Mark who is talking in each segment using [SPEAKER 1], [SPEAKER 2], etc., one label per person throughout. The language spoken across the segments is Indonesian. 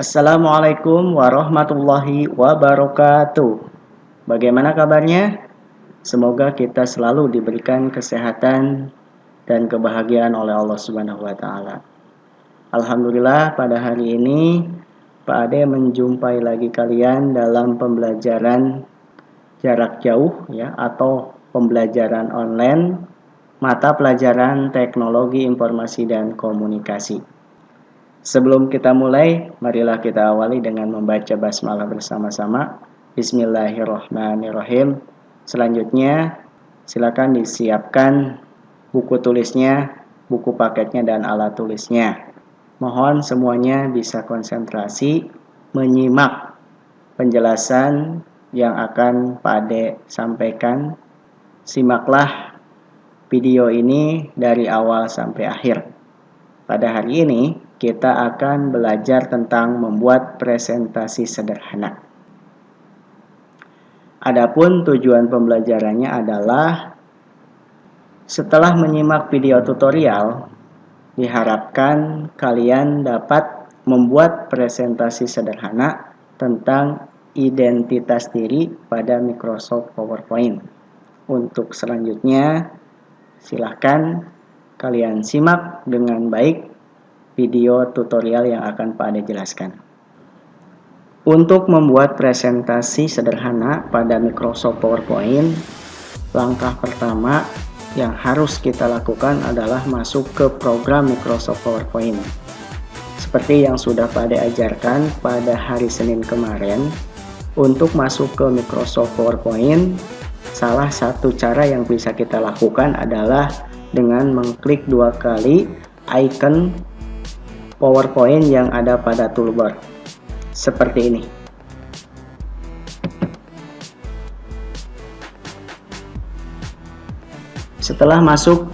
[SPEAKER 1] Assalamualaikum warahmatullahi wabarakatuh. Bagaimana kabarnya? Semoga kita selalu diberikan kesehatan dan kebahagiaan oleh Allah Subhanahu wa taala. Alhamdulillah pada hari ini Pak Ade menjumpai lagi kalian dalam pembelajaran jarak jauh ya atau pembelajaran online mata pelajaran Teknologi Informasi dan Komunikasi. Sebelum kita mulai, marilah kita awali dengan membaca basmalah bersama-sama. Bismillahirrahmanirrahim. Selanjutnya, silakan disiapkan buku tulisnya, buku paketnya, dan alat tulisnya. Mohon semuanya bisa konsentrasi menyimak penjelasan yang akan Pak Ade sampaikan. Simaklah video ini dari awal sampai akhir. Pada hari ini, kita akan belajar tentang membuat presentasi sederhana. Adapun tujuan pembelajarannya adalah setelah menyimak video tutorial, diharapkan kalian dapat membuat presentasi sederhana tentang identitas diri pada Microsoft PowerPoint. Untuk selanjutnya, silahkan kalian simak dengan baik video tutorial yang akan Pak Ade jelaskan. Untuk membuat presentasi sederhana pada Microsoft PowerPoint, langkah pertama yang harus kita lakukan adalah masuk ke program Microsoft PowerPoint. Seperti yang sudah Pak Ade ajarkan pada hari Senin kemarin, untuk masuk ke Microsoft PowerPoint, salah satu cara yang bisa kita lakukan adalah dengan mengklik 2 kali icon PowerPoint yang ada pada toolbar seperti ini. Setelah masuk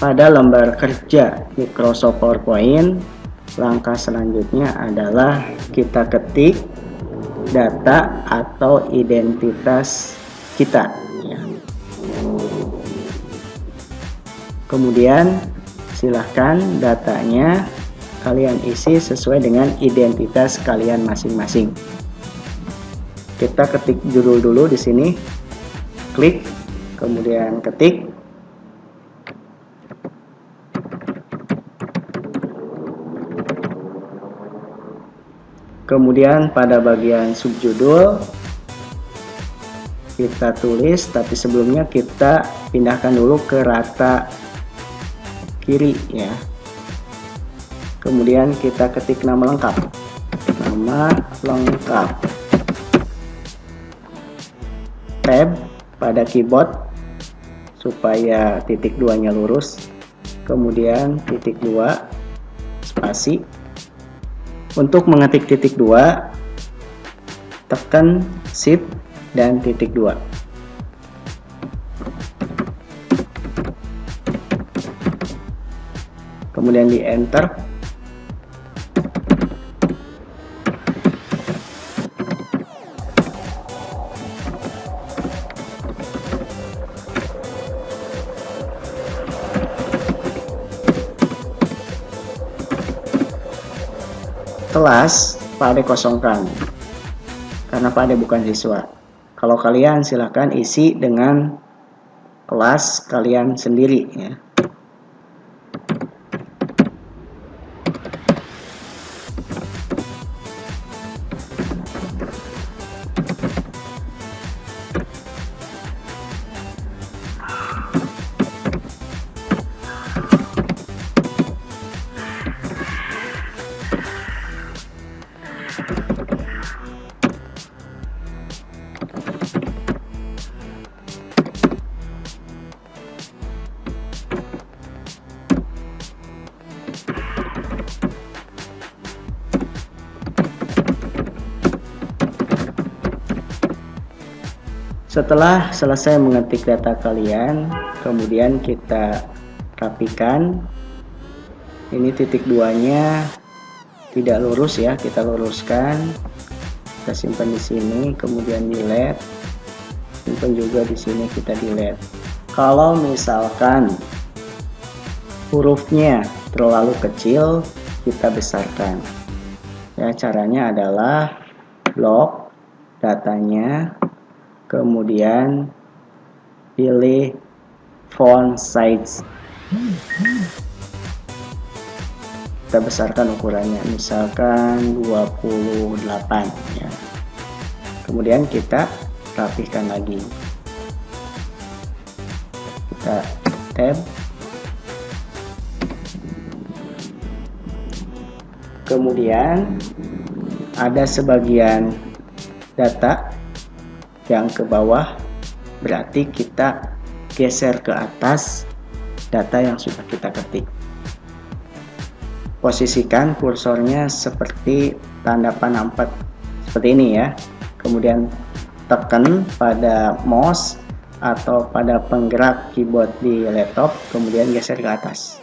[SPEAKER 1] pada lembar kerja Microsoft PowerPoint, langkah selanjutnya adalah kita ketik data atau identitas kita. Kemudian silahkan datanya kalian isi sesuai dengan identitas kalian masing-masing. Kita ketik judul dulu di sini, klik, kemudian ketik. Kemudian pada bagian subjudul kita tulis, tapi sebelumnya kita pindahkan dulu ke rata kiri ya. Kemudian kita ketik nama lengkap. Nama lengkap. Tab pada keyboard supaya titik 2-nya lurus. Kemudian titik 2 spasi. Untuk mengetik titik 2, tekan Shift dan titik 2. Kemudian di enter. Kelas Pak Ade kosongkan karena Pak Ade bukan siswa. Kalau kalian silahkan isi dengan kelas kalian sendiri ya. Setelah selesai mengetik data kalian, kemudian kita rapikan. Ini titik 2-nya tidak lurus ya, kita luruskan. Kita simpan di sini, kemudian delete. Simpan juga di sini, kita delete. Kalau misalkan hurufnya terlalu kecil, kita besarkan. Ya, caranya adalah blok datanya, kemudian pilih font size. Kita besarkan ukurannya, misalkan 28 ya. Kemudian kita rapihkan lagi. Kita tab. Kemudian ada sebagian data yang ke bawah, berarti kita geser ke atas data yang sudah kita ketik. Posisikan kursornya seperti tanda panah 4 seperti ini ya. Kemudian tekan pada mouse atau pada penggerak keyboard di laptop, kemudian geser ke atas.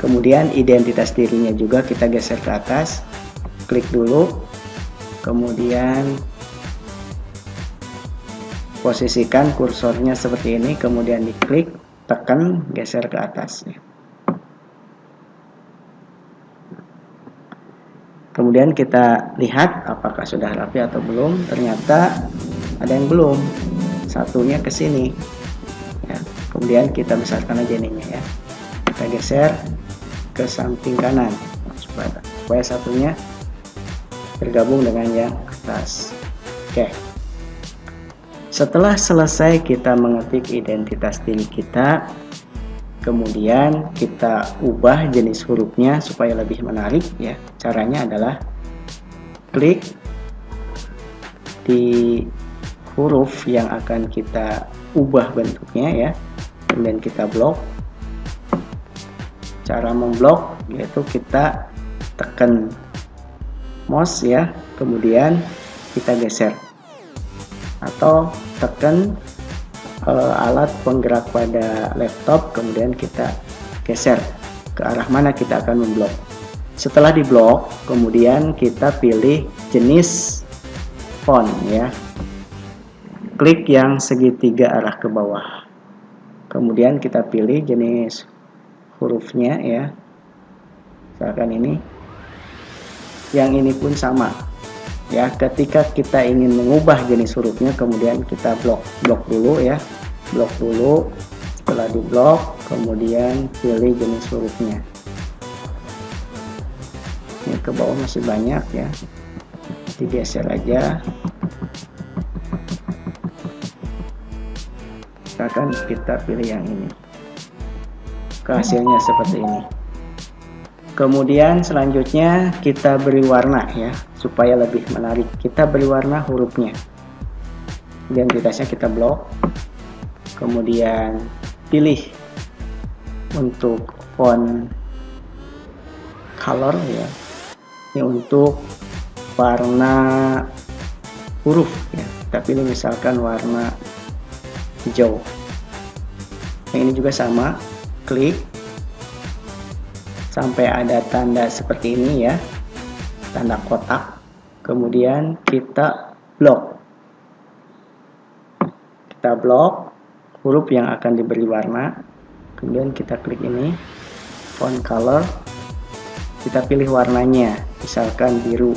[SPEAKER 1] Kemudian identitas dirinya juga kita geser ke atas, klik dulu, kemudian posisikan kursornya seperti ini, kemudian diklik, tekan, geser ke atas. Kemudian kita lihat apakah sudah rapi atau belum. Ternyata ada yang belum, satunya ke sini ya. Kemudian kita besarkan aja ininya ya, kita geser ke samping kanan supaya satunya tergabung dengan yang atas. Oke. Setelah selesai kita mengetik identitas diri kita, kemudian kita ubah jenis hurufnya supaya lebih menarik ya. Caranya adalah klik di huruf yang akan kita ubah bentuknya ya, kemudian kita blok. Cara memblok yaitu kita tekan mouse ya, kemudian kita geser, atau tekan alat penggerak pada laptop, kemudian kita geser ke arah mana kita akan memblok. Setelah diblok, kemudian kita pilih jenis font ya, klik yang segitiga arah ke bawah, kemudian kita pilih jenis hurufnya ya, misalkan ini. Yang ini pun sama ya. Ketika kita ingin mengubah jenis hurufnya, kemudian kita blok dulu ya, blok dulu. Setelah diblok, kemudian pilih jenis hurufnya. Ini ke bawah masih banyak ya, digeser aja. Misalkan kita pilih yang ini, hasilnya seperti ini. Kemudian selanjutnya kita beri warna ya, supaya lebih menarik. Kita beri warna hurufnya. Identitasnya kita blok. Kemudian pilih untuk font color ya. Ini untuk warna huruf ya. Kita pilih misalkan warna hijau. Yang ini juga sama, klik sampai ada tanda seperti ini ya, tanda kotak, kemudian kita blok huruf yang akan diberi warna, kemudian kita klik ini font color, kita pilih warnanya misalkan biru,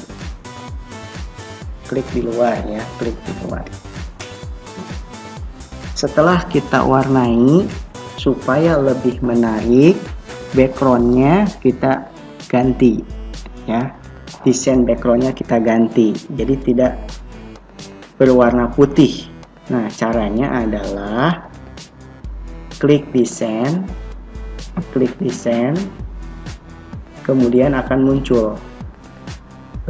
[SPEAKER 1] klik di luar ya, klik di luar. Setelah kita warnai supaya lebih menarik, backgroundnya kita ganti ya, desain backgroundnya kita ganti jadi tidak berwarna putih. Nah, caranya adalah klik desain, kemudian akan muncul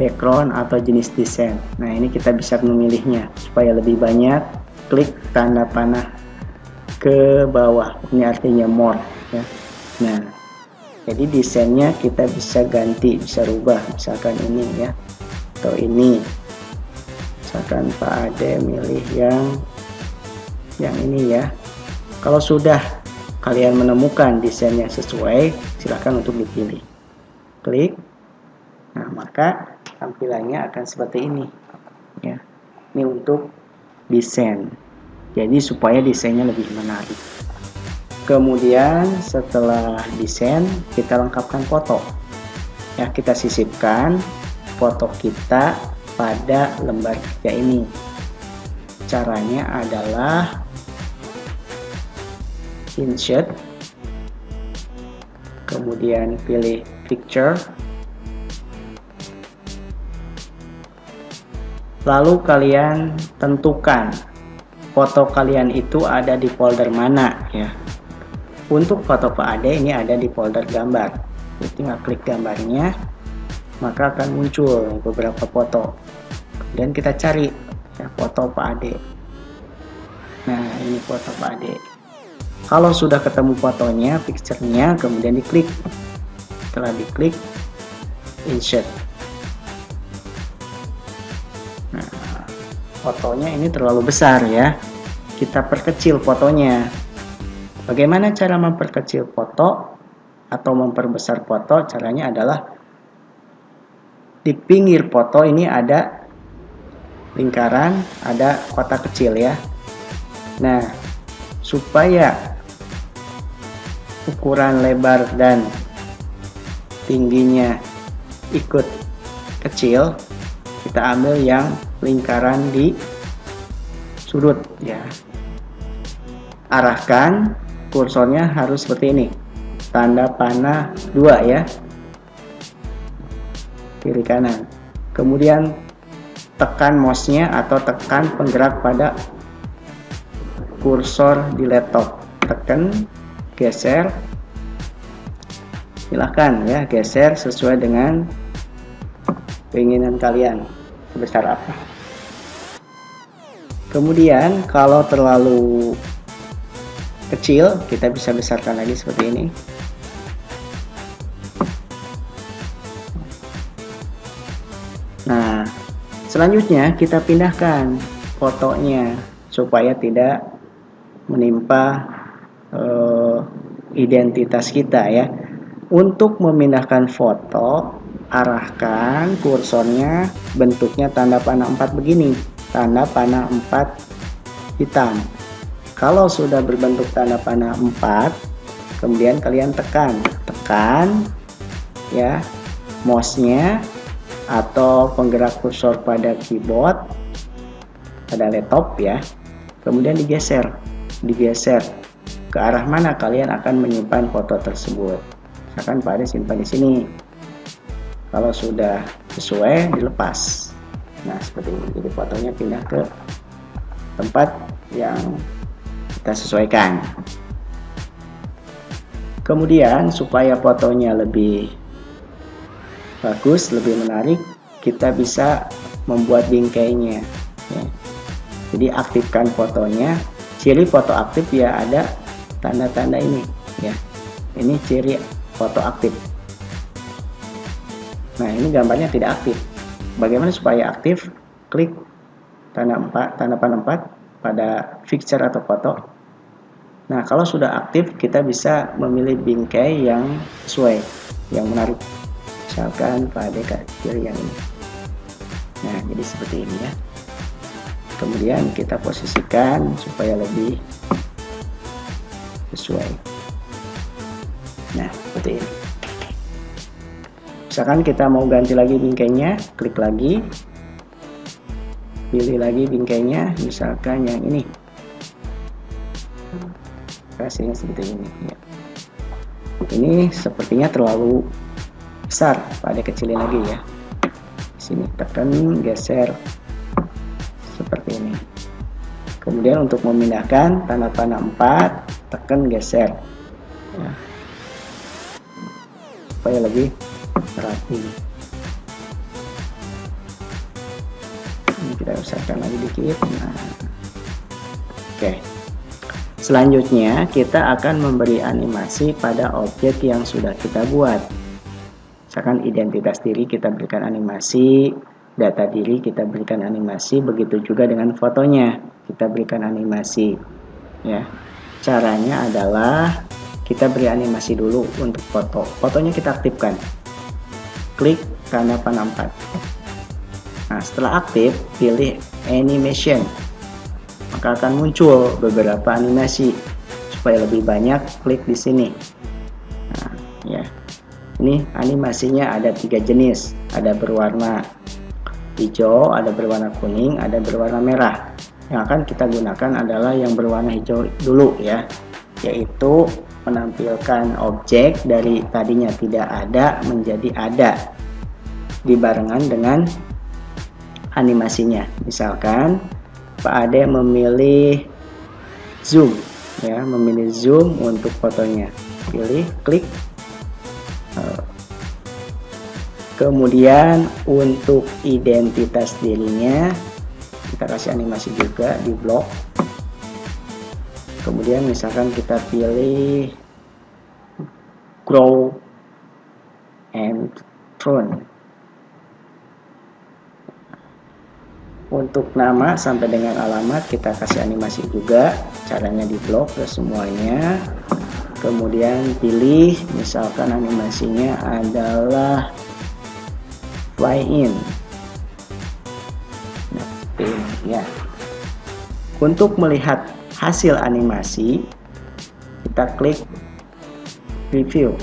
[SPEAKER 1] background atau jenis desain. Nah, ini kita bisa memilihnya supaya lebih banyak. Klik tanda panah ke bawah, ini artinya more ya. Nah, jadi desainnya kita bisa ganti, bisa rubah, misalkan ini ya, atau ini. Misalkan Pak Ade milih yang ini ya. Kalau sudah kalian menemukan desainnya sesuai, silakan untuk dipilih. Klik. Nah, maka tampilannya akan seperti ini ya. Ini untuk desain. Jadi supaya desainnya lebih menarik. Kemudian setelah desain, kita lengkapkan foto. Ya, kita sisipkan foto kita pada lembar kerja ini. Caranya adalah insert, kemudian pilih picture, lalu kalian tentukan foto kalian itu ada di folder mana ya. Untuk foto Pak Ade ini ada di folder gambar. Jadi tinggal klik gambarnya, maka akan muncul beberapa foto. Kemudian kita cari ya, foto Pak Ade. Nah, ini foto Pak Ade. Kalau sudah ketemu fotonya, picture-nya, kemudian diklik. Setelah diklik, insert. Nah, fotonya ini terlalu besar ya. Kita perkecil fotonya. Bagaimana cara memperkecil foto atau memperbesar foto? Caranya adalah di pinggir foto ini ada lingkaran, ada kotak kecil ya. Nah, supaya ukuran lebar dan tingginya ikut kecil, kita ambil yang lingkaran di sudut ya. Arahkan kursornya harus seperti ini, tanda panah 2 ya, kiri kanan. Kemudian tekan mouse-nya atau tekan penggerak pada kursor di laptop, tekan, geser, silahkan ya, geser sesuai dengan keinginan kalian sebesar apa. Kemudian kalau terlalu kecil, kita bisa besarkan lagi seperti ini. Nah, selanjutnya kita pindahkan fotonya supaya tidak menimpa identitas kita ya. Untuk memindahkan foto, arahkan kursornya bentuknya tanda panah 4 begini, tanda panah 4 hitam. Kalau sudah berbentuk tanda panah 4, kemudian kalian tekan ya mouse-nya atau penggerak kursor pada keyboard pada laptop ya. Kemudian digeser ke arah mana kalian akan menyimpan foto tersebut. Misalkan Pak Ade simpan di sini. Kalau sudah sesuai, dilepas. Nah, seperti ini. Jadi fotonya pindah ke tempat yang kita sesuaikan. Kemudian supaya fotonya lebih bagus, lebih menarik, kita bisa membuat bingkainya ya. Jadi aktifkan fotonya. Ciri foto aktif ya ada tanda-tanda ini ya. Ini ciri foto aktif. Nah, ini gambarnya tidak aktif. Bagaimana supaya aktif? Klik tanda panah 4 pada picture atau foto. Nah, kalau sudah aktif, kita bisa memilih bingkai yang sesuai, yang menarik. Misalkan pada pilih yang ini. Nah, jadi seperti ini ya. Kemudian kita posisikan supaya lebih sesuai. Nah, seperti ini. Misalkan kita mau ganti lagi bingkainya, klik lagi, pilih lagi bingkainya, misalkan yang ini. Kasihnya seperti ini ya. Ini sepertinya terlalu besar, pada kecilin lagi ya. Sini tekan, geser seperti ini. Kemudian untuk memindahkan tanda panah 4, tekan, geser ya. Supaya lebih rapi. Ini kita besarkan lagi dikit. Nah, oke. Selanjutnya kita akan memberi animasi pada objek yang sudah kita buat. Misalkan identitas diri kita berikan animasi, data diri kita berikan animasi, begitu juga dengan fotonya kita berikan animasi ya. Caranya adalah kita beri animasi dulu untuk foto. Fotonya kita aktifkan. Klik tanda panah 4. Nah, setelah aktif, pilih animation. Maka akan muncul beberapa animasi supaya lebih banyak, klik di sini. Nah, ya. Ini animasinya ada 3 jenis, ada berwarna hijau, ada berwarna kuning, ada berwarna merah. Yang akan kita gunakan adalah yang berwarna hijau dulu ya, yaitu menampilkan objek dari tadinya tidak ada menjadi ada dibarengan dengan animasinya. Misalkan Pak Ade memilih zoom ya, memilih zoom untuk fotonya, pilih, klik. Kemudian untuk identitas dirinya kita kasih animasi juga di blok. Kemudian misalkan kita pilih grow and throne. Untuk nama sampai dengan alamat kita kasih animasi juga, caranya di blok ke semuanya. Kemudian pilih, misalkan animasinya adalah fly in. Nah, ini ya. Untuk melihat hasil animasi, kita klik preview.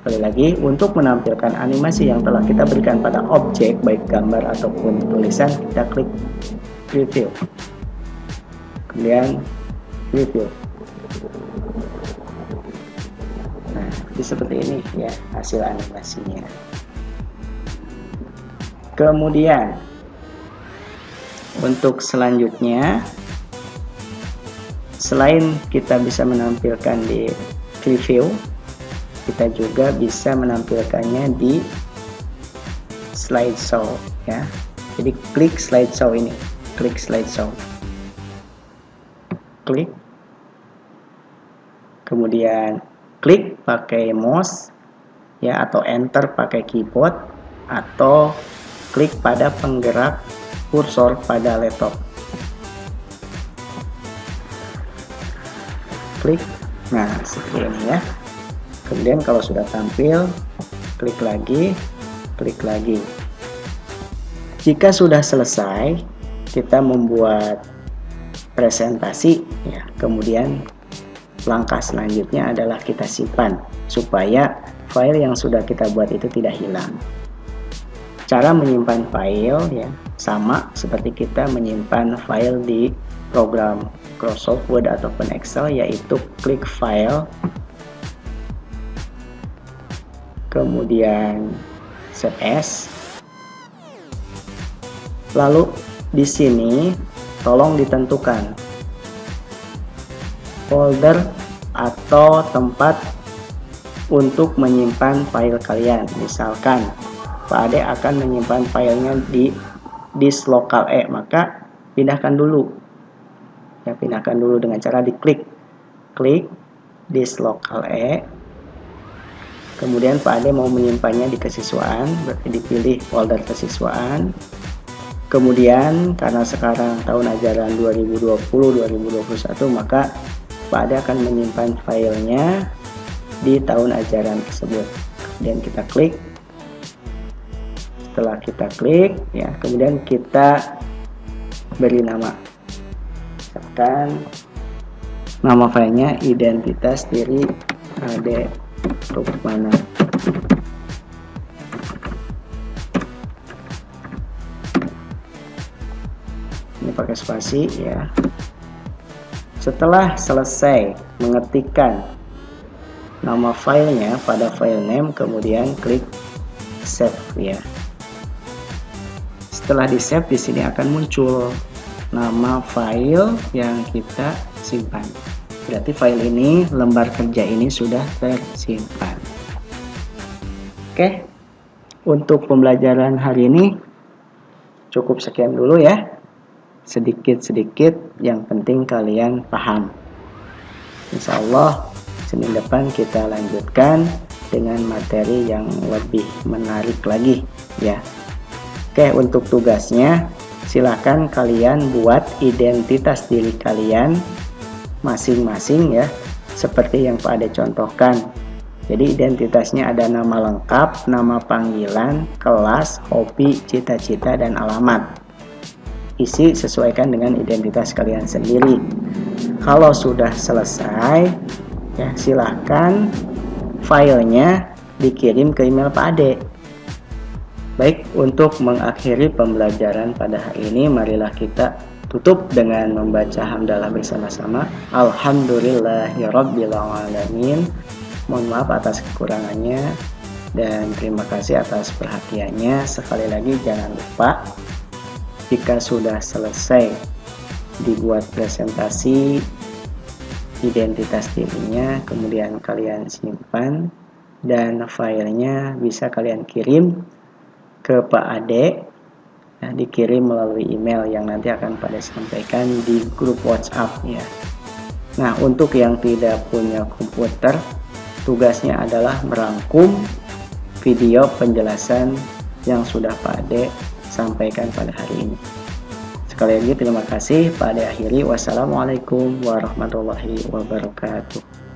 [SPEAKER 1] Sekali lagi, untuk menampilkan animasi yang telah kita berikan pada objek, baik gambar ataupun tulisan, kita klik preview. Kemudian preview. Nah, seperti ini ya hasil animasinya. Kemudian untuk selanjutnya, selain kita bisa menampilkan di preview, kita juga bisa menampilkannya di slideshow ya. Jadi klik slideshow ini, klik slideshow, klik, kemudian klik pakai mouse ya, atau enter pakai keyboard, atau klik pada penggerak kursor pada laptop. Klik, nah seperti ini ya. Kemudian kalau sudah tampil, klik lagi, klik lagi. Jika sudah selesai, kita membuat presentasi ya. Kemudian langkah selanjutnya adalah kita simpan supaya file yang sudah kita buat itu tidak hilang. Cara menyimpan file ya sama seperti kita menyimpan file di program Microsoft Word ataupun Excel, yaitu klik file, kemudian save as. Lalu di sini tolong ditentukan folder atau tempat untuk menyimpan file kalian. Misalkan Pak Ade akan menyimpan filenya di disk lokal E, maka pindahkan dulu ya, pindahkan dulu dengan cara diklik, klik disk lokal E. Kemudian Pak Ade mau menyimpannya di kesiswaan, berarti dipilih folder kesiswaan. Kemudian karena sekarang tahun ajaran 2020-2021, maka Pak Ade akan menyimpan filenya di tahun ajaran tersebut. Kemudian kita klik. Setelah kita klik ya, kemudian kita beri nama. Misalkan nama filenya identitas diri Ade Rukmana. Ini pakai spasi ya. Setelah selesai mengetikkan nama filenya pada file name, kemudian klik save ya. Setelah di save, di sini akan muncul nama file yang kita simpan. Berarti file ini, lembar kerja ini sudah tersimpan. Oke, untuk pembelajaran hari ini cukup sekian dulu ya. Sedikit-sedikit, yang penting kalian paham. Insya Allah Senin depan kita lanjutkan dengan materi yang lebih menarik lagi ya. Oke, untuk tugasnya silakan kalian buat identitas diri kalian masing-masing ya, seperti yang Pak Ade contohkan. Jadi identitasnya ada nama lengkap, nama panggilan, kelas, hobi, cita-cita, dan alamat. Isi sesuaikan dengan identitas kalian sendiri. Kalau sudah selesai, ya silahkan filenya dikirim ke email Pak Ade. Baik, untuk mengakhiri pembelajaran pada hari ini, marilah kita tutup dengan membaca hamdalah bersama-sama. Alhamdulillahirrabbilalamin. Mohon maaf atas kekurangannya dan terima kasih atas perhatiannya. Sekali lagi jangan lupa, jika sudah selesai dibuat presentasi identitas dirinya, kemudian kalian simpan dan filenya bisa kalian kirim ke Pak Ade, ya, dikirim melalui email yang nanti akan Pak Ade sampaikan di grup WhatsApp ya. Nah, untuk yang tidak punya komputer, tugasnya adalah merangkum video penjelasan yang sudah Pak Ade sampaikan pada hari ini. Sekali lagi terima kasih. Pak Ade akhiri. Wassalamualaikum warahmatullahi wabarakatuh.